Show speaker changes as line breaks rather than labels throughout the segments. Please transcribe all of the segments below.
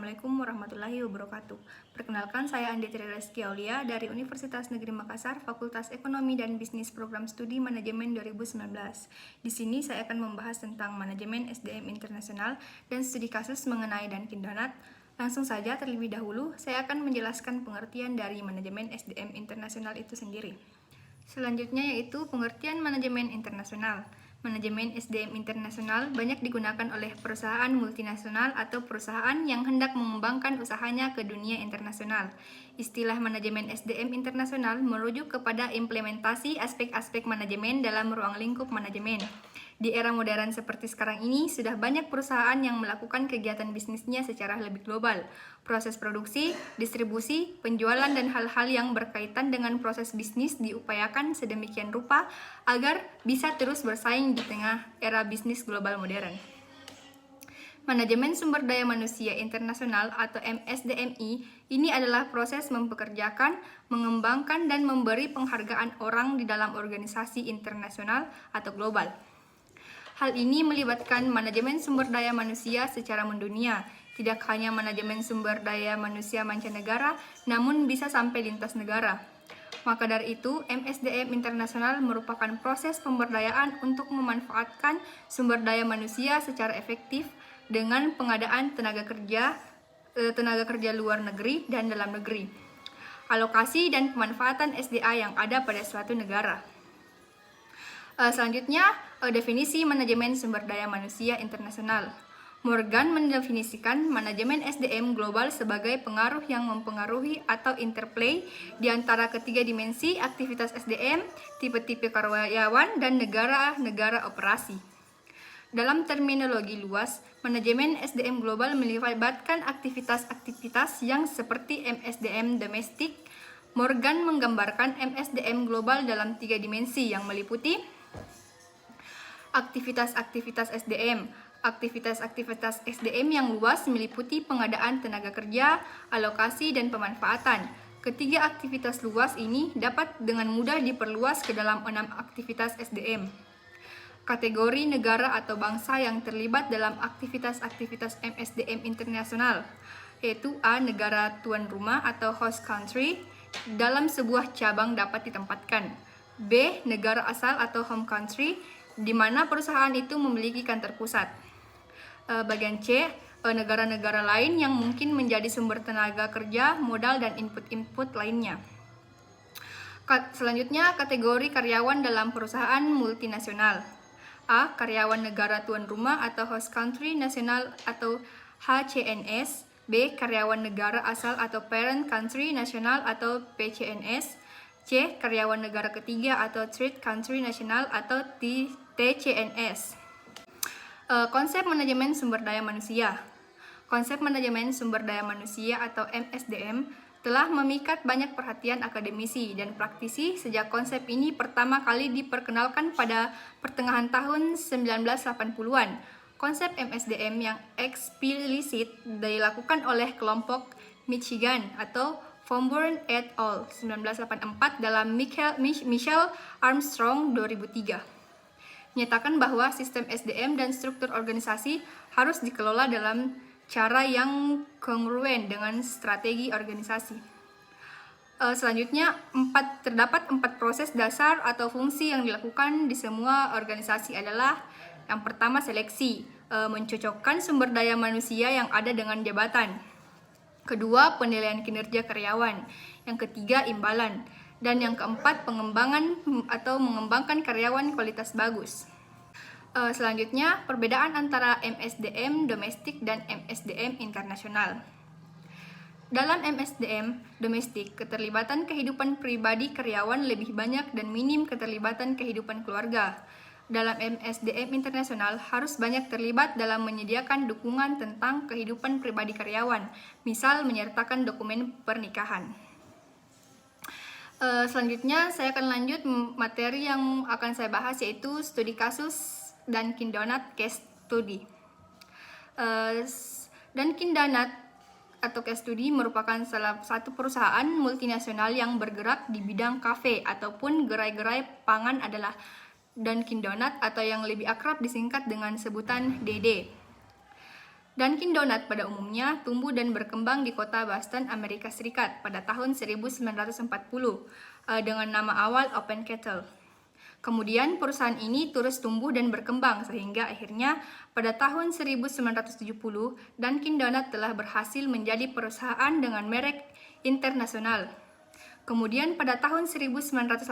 Assalamualaikum warahmatullahi wabarakatuh. Perkenalkan, saya Anditri Reski Aulia dari Universitas Negeri Makassar, Fakultas Ekonomi dan Bisnis Program Studi Manajemen 2019. Di sini saya akan membahas tentang manajemen SDM internasional dan studi kasus mengenai Dunkin Donut. Langsung saja, terlebih dahulu saya akan menjelaskan pengertian dari manajemen SDM internasional itu sendiri. Selanjutnya yaitu pengertian manajemen internasional. Manajemen SDM internasional banyak digunakan oleh perusahaan multinasional atau perusahaan yang hendak mengembangkan usahanya ke dunia internasional. Istilah manajemen SDM internasional merujuk kepada implementasi aspek-aspek manajemen dalam ruang lingkup manajemen. Di era modern seperti sekarang ini, sudah banyak perusahaan yang melakukan kegiatan bisnisnya secara lebih global. Proses produksi, distribusi, penjualan, dan hal-hal yang berkaitan dengan proses bisnis diupayakan sedemikian rupa agar bisa terus bersaing di tengah era bisnis global modern. Manajemen Sumber Daya Manusia Internasional atau MSDMI ini adalah proses mempekerjakan, mengembangkan, dan memberi penghargaan orang di dalam organisasi internasional atau global. Hal ini melibatkan manajemen sumber daya manusia secara mendunia, tidak hanya manajemen sumber daya manusia mancanegara, namun bisa sampai lintas negara. Maka dari itu, MSDM internasional merupakan proses pemberdayaan untuk memanfaatkan sumber daya manusia secara efektif dengan pengadaan tenaga kerja luar negeri dan dalam negeri, alokasi dan pemanfaatan SDA yang ada pada suatu negara. Selanjutnya, definisi manajemen sumber daya manusia internasional. Morgan mendefinisikan manajemen SDM global sebagai pengaruh yang mempengaruhi atau interplay di antara ketiga dimensi aktivitas SDM, tipe-tipe karyawan, dan negara-negara operasi. Dalam terminologi luas, manajemen SDM global melibatkan aktivitas-aktivitas yang seperti MSDM domestik. Morgan menggambarkan MSDM global dalam tiga dimensi yang meliputi aktivitas-aktivitas SDM. Aktivitas-aktivitas SDM yang luas meliputi pengadaan tenaga kerja, alokasi, dan pemanfaatan. Ketiga aktivitas luas ini dapat dengan mudah diperluas ke dalam 6 aktivitas SDM. Kategori negara atau bangsa yang terlibat dalam aktivitas-aktivitas MSDM internasional, yaitu A. Negara tuan rumah atau host country dalam sebuah cabang dapat ditempatkan. B. Negara asal atau home country, di mana perusahaan itu memiliki kantor pusat. Bagian C, negara-negara lain yang mungkin menjadi sumber tenaga kerja, modal, dan input-input lainnya. Selanjutnya, kategori karyawan dalam perusahaan multinasional. A. Karyawan negara tuan rumah atau host country nasional atau HCNS. B. Karyawan negara asal atau parent country nasional atau PCNS. C. Karyawan negara ketiga atau third country nasional atau TCNS. Konsep manajemen sumber daya manusia. Konsep manajemen sumber daya manusia atau MSDM telah memikat banyak perhatian akademisi dan praktisi sejak konsep ini pertama kali diperkenalkan pada pertengahan tahun 1980-an. Konsep MSDM yang eksplisit dilakukan oleh kelompok Michigan atau Fomburn et al. 1984 dalam Michael Armstrong 2003. Menyatakan bahwa sistem SDM dan struktur organisasi harus dikelola dalam cara yang kongruen dengan strategi organisasi. Selanjutnya, terdapat 4 proses dasar atau fungsi yang dilakukan di semua organisasi adalah: yang pertama, seleksi, mencocokkan sumber daya manusia yang ada dengan jabatan. Kedua, penilaian kinerja karyawan. Yang ketiga, imbalan. Dan yang keempat, pengembangan atau mengembangkan karyawan kualitas bagus. Selanjutnya, perbedaan antara MSDM domestik dan MSDM internasional. Dalam MSDM domestik, keterlibatan kehidupan pribadi karyawan lebih banyak dan minim keterlibatan kehidupan keluarga. Dalam MSDM internasional harus banyak terlibat dalam menyediakan dukungan tentang kehidupan pribadi karyawan, misal menyertakan dokumen pernikahan. Selanjutnya saya akan lanjut materi yang akan saya bahas, yaitu studi kasus Dunkin Donut Case Study. Dunkin Donut atau Case Study merupakan salah satu perusahaan multinasional yang bergerak di bidang kafe ataupun gerai-gerai pangan adalah Dunkin Donut atau yang lebih akrab disingkat dengan sebutan DD. Dunkin Donut pada umumnya tumbuh dan berkembang di kota Boston, Amerika Serikat pada tahun 1940 dengan nama awal Open Kettle. Kemudian perusahaan ini terus tumbuh dan berkembang sehingga akhirnya pada tahun 1970 Dunkin Donut telah berhasil menjadi perusahaan dengan merek internasional. Kemudian pada tahun 1983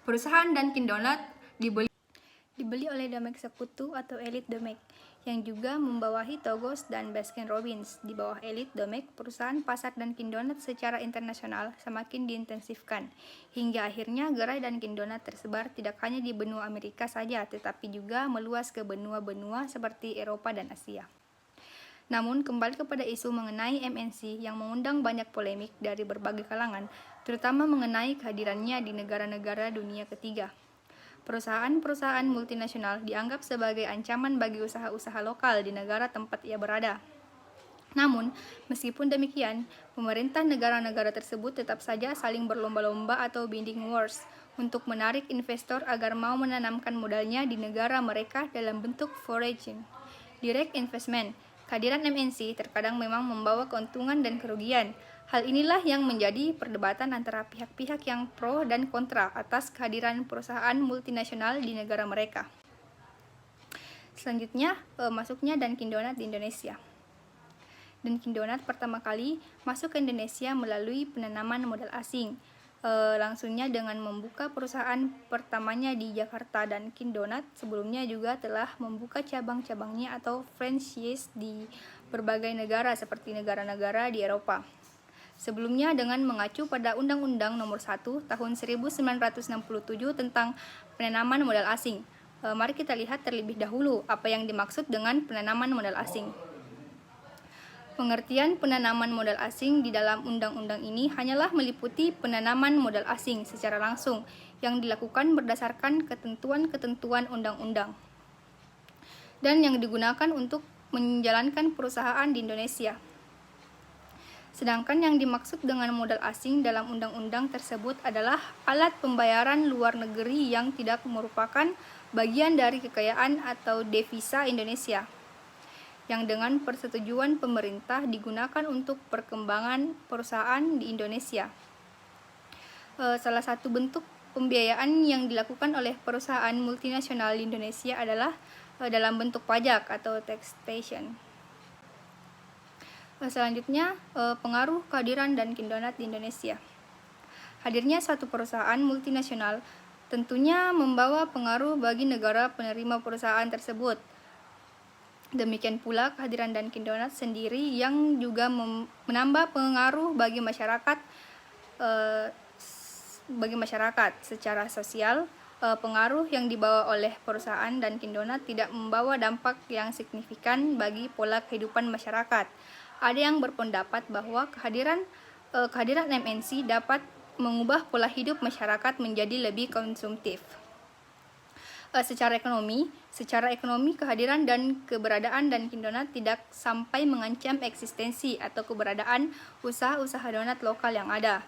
perusahaan Dunkin Donut dibeli oleh Domex Sekutu atau Elite Domex yang juga membawahi Togos dan Baskin Robbins. Di bawah Elite Domex, perusahaan pasar Dunkin Donut secara internasional semakin diintensifkan, hingga akhirnya gerai Dunkin Donut tersebar tidak hanya di benua Amerika saja, tetapi juga meluas ke benua-benua seperti Eropa dan Asia. Namun, kembali kepada isu mengenai MNC yang mengundang banyak polemik dari berbagai kalangan, terutama mengenai kehadirannya di negara-negara dunia ketiga. Perusahaan-perusahaan multinasional dianggap sebagai ancaman bagi usaha-usaha lokal di negara tempat ia berada. Namun, meskipun demikian, pemerintah negara-negara tersebut tetap saja saling berlomba-lomba atau bidding wars untuk menarik investor agar mau menanamkan modalnya di negara mereka dalam bentuk foreign direct investment. Kehadiran MNC terkadang memang membawa keuntungan dan kerugian. Hal inilah yang menjadi perdebatan antara pihak-pihak yang pro dan kontra atas kehadiran perusahaan multinasional di negara mereka. Selanjutnya, masuknya Dunkin Donut di Indonesia. Dunkin Donut pertama kali masuk ke Indonesia melalui penanaman modal asing. Langsungnya dengan membuka perusahaan pertamanya di Jakarta. Dunkin Donut sebelumnya juga telah membuka cabang-cabangnya atau franchise di berbagai negara seperti negara-negara di Eropa. Sebelumnya dengan mengacu pada Undang-Undang Nomor 1 Tahun 1967 tentang penanaman modal asing. Mari kita lihat terlebih dahulu apa yang dimaksud dengan penanaman modal asing. Pengertian penanaman modal asing di dalam undang-undang ini hanyalah meliputi penanaman modal asing secara langsung yang dilakukan berdasarkan ketentuan-ketentuan undang-undang dan yang digunakan untuk menjalankan perusahaan di Indonesia. Sedangkan yang dimaksud dengan modal asing dalam undang-undang tersebut adalah alat pembayaran luar negeri yang tidak merupakan bagian dari kekayaan atau devisa Indonesia, yang dengan persetujuan pemerintah digunakan untuk perkembangan perusahaan di Indonesia. Salah satu bentuk pembiayaan yang dilakukan oleh perusahaan multinasional di Indonesia adalah dalam bentuk pajak atau taxation. Selanjutnya, pengaruh kehadiran Dunkin Donut di Indonesia. Hadirnya suatu perusahaan multinasional tentunya membawa pengaruh bagi negara penerima perusahaan tersebut. Demikian pula kehadiran Dunkin Donut sendiri yang juga menambah pengaruh bagi masyarakat secara sosial. Pengaruh yang dibawa oleh perusahaan Dunkin Donut tidak membawa dampak yang signifikan bagi pola kehidupan masyarakat. Ada yang berpendapat bahwa kehadiran MNC dapat mengubah pola hidup masyarakat menjadi lebih konsumtif. Secara ekonomi kehadiran dan keberadaan Dunkin Donut tidak sampai mengancam eksistensi atau keberadaan usaha-usaha donat lokal yang ada.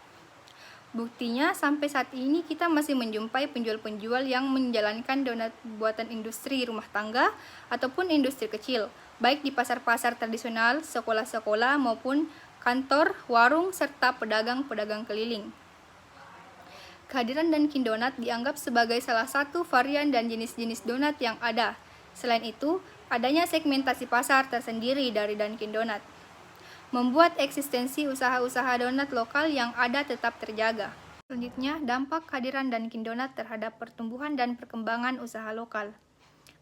Buktinya sampai saat ini kita masih menjumpai penjual-penjual yang menjalankan donat buatan industri rumah tangga ataupun industri kecil, baik di pasar-pasar tradisional, sekolah-sekolah maupun kantor, warung, serta pedagang-pedagang keliling. Kehadiran Dunkin Donut dianggap sebagai salah satu varian dan jenis-jenis donat yang ada. Selain itu, adanya segmentasi pasar tersendiri dari Dunkin Donut membuat eksistensi usaha-usaha donat lokal yang ada tetap terjaga. Selanjutnya, dampak kehadiran Dunkin Donut terhadap pertumbuhan dan perkembangan usaha lokal.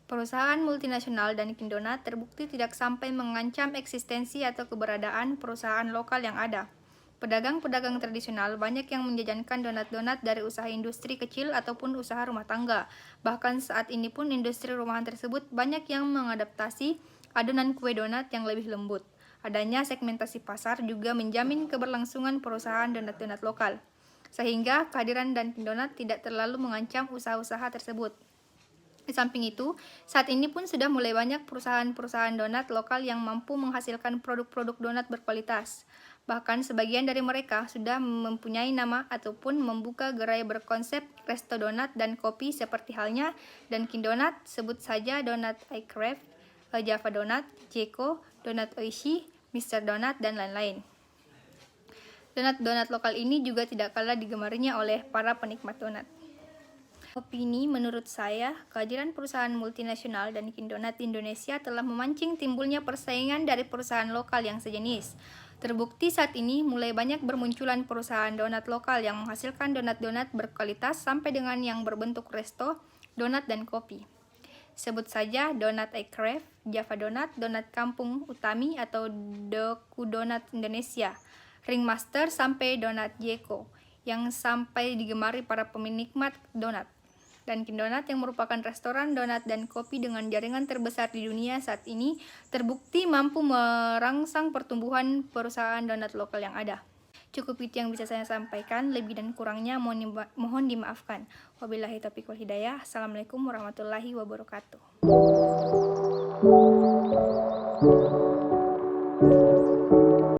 Perusahaan multinasional Dunkin Donut terbukti tidak sampai mengancam eksistensi atau keberadaan perusahaan lokal yang ada. Pedagang-pedagang tradisional banyak yang menjajankan donat-donat dari usaha industri kecil ataupun usaha rumah tangga. Bahkan saat ini pun industri rumahan tersebut banyak yang mengadaptasi adonan kue donat yang lebih lembut. Adanya segmentasi pasar juga menjamin keberlangsungan perusahaan donat-donat lokal, sehingga kehadiran Dunkin Donut tidak terlalu mengancam usaha-usaha tersebut. Di samping itu, saat ini pun sudah mulai banyak perusahaan-perusahaan donat lokal yang mampu menghasilkan produk-produk donat berkualitas. Bahkan sebagian dari mereka sudah mempunyai nama ataupun membuka gerai berkonsep resto donat dan kopi seperti halnya Dunkin Donut, sebut saja Donut I Crave, Java Donut, Jeko, Donut Oishi, Mr. Donut, dan lain-lain. Donat-donat lokal ini juga tidak kalah digemarinya oleh para penikmat donat. Opini menurut saya, kehadiran perusahaan multinasional dan Dunkin' Donat di Indonesia telah memancing timbulnya persaingan dari perusahaan lokal yang sejenis. Terbukti saat ini mulai banyak bermunculan perusahaan donat lokal yang menghasilkan donat-donat berkualitas sampai dengan yang berbentuk resto, donat, dan kopi. Sebut saja Donat I Crave, Java Donut, Donat Kampung Utami atau Doku Donat Indonesia, Ringmaster sampai Donat Jeko yang sampai digemari para penikmat donat. Dunkin' Donat yang merupakan restoran donat dan kopi dengan jaringan terbesar di dunia saat ini terbukti mampu merangsang pertumbuhan perusahaan donat lokal yang ada. Cukup itu yang bisa saya sampaikan, lebih dan kurangnya mohon dimaafkan. Wabillahi taufiq wal hidayah. Assalamualaikum warahmatullahi wabarakatuh.